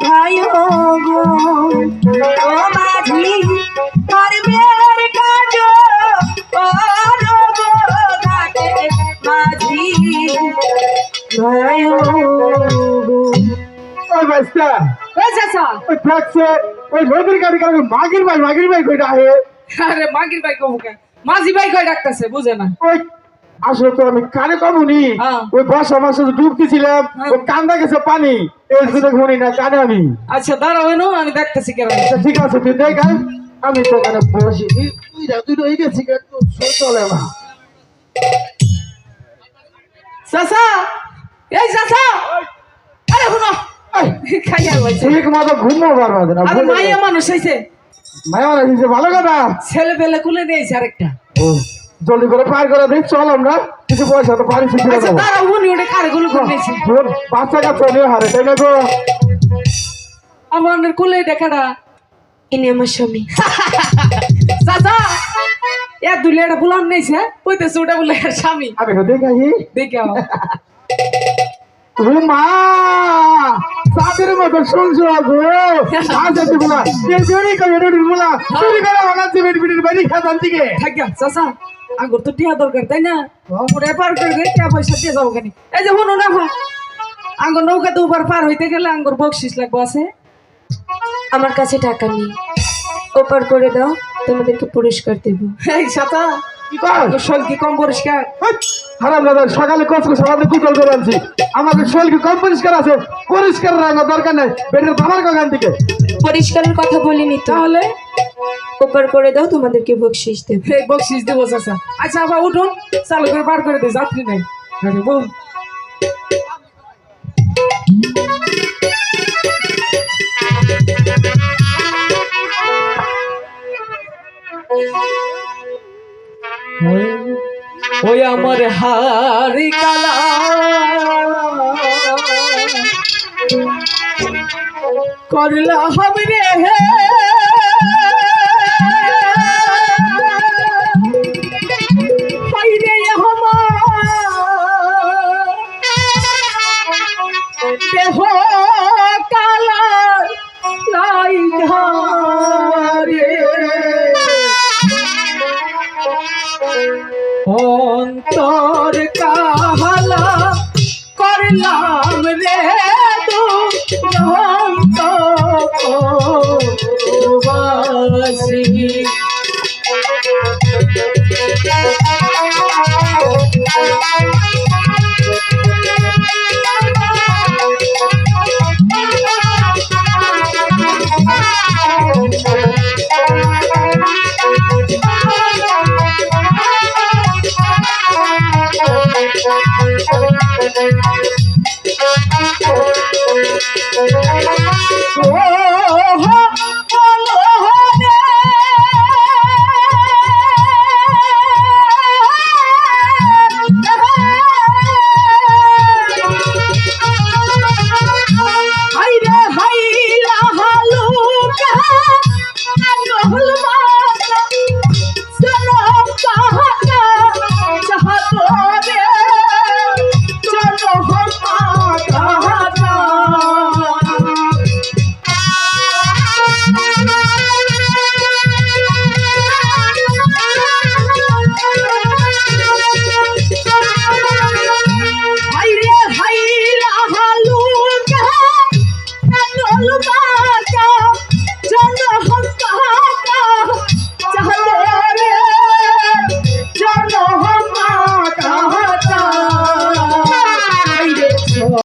ভাই গো ও মাঝি ধর্মের কাজ করো গো ঘাটে মাঝি ভাই গো। ওই বাচ্চা ওই চাচা ওই থাকছে ওই নদীর গাড়ি কারণ মাগির ভাই কইটা আহে আরে মাগির ভাই কমু কেন মাঝি ভাই কই ডাকতেছে বুঝে না ওই আসলে তো আমি কানে কমুনি হ্যাঁ। ওই বর্ষা মাসে ডুবতেছিলাম ওই কান্দা গেছে পানি এই শুধু ঘুরি না কানে আমি আচ্ছা দাঁড়াও এনো আমি দেখতেছি কেন আচ্ছা, ঠিক আছে তুই দেখ আমি তো এখানে বসি তুই রয়ে গেছি একটু চলে না চাচা এই চাচা আরে শুনো খাইয়া হইছে ঠিক মতো ঘুমো পারবা না আরে মাইয়া মানুষ হইছে মায়া দিছে ভালো কথা ছেলে পেলে কুলে দিয়েছে আরেকটা ও, জলদি করে পার করে দিই চল আমরা কিছু পয়সা তো পারি শিখে আচ্ছা দেবো দাঁড়াও উনি ওটা কারগুলো করে দিয়েছে বাচ্চা কাচ্চা নিয়ে হারে তাই না গো আমার কুলে দেখাটা ইনি আমার স্বামী। চাচা এ দুলেটা বুলান নেইছে কইতেছে ওটা বলে এর স্বামী আমি তো দেখাই দেখে আও। ও মা সাদের মতো শুনছো গো আচ্ছা তুমি না এই জোরি করে রেডি বলা চুরি করে বানাচ্ছি বেটির বাড়ি খাতান দিকে থাকিয়া চাচা আঙ্গুর তো টিয়া দরকার তাই না ওরে পার করে দে টিয়া পয়সা দিয়ে যাবো কেন এই যে শুনো না আঙ্গুর নৌকাতে উপর পার হইতে গেলে আঙ্গুর বকশিস লাগবো আছে আমার কাছে টাকা নেই, ওপার করে দাও, তোমাদেরকে পুরস্কার দেব। এই চাচা কি কর আঙ্গুর শরীর কি কম পরিষ্কার হারাম দাদা সকালে কষ্ট সকালে কুচল করে আনছি আমাদের শরীর কি কম পরিষ্কার আছে পরিষ্কার রাখা দরকার নেই বেটির বাবার কাকান দিকে পরিষ্কারের কথা বলিনি তো, তাহলে ওপার করে দাও, তোমাদেরকে বকশিস দেব। এই বকশিস দেবো চাচা আচ্ছা আবার উঠুন চালু করে বার করে দে যাত্রী নাই আরে বল ওই আমার হারি কালা করলা হবে রে হাই রে আমার দেহ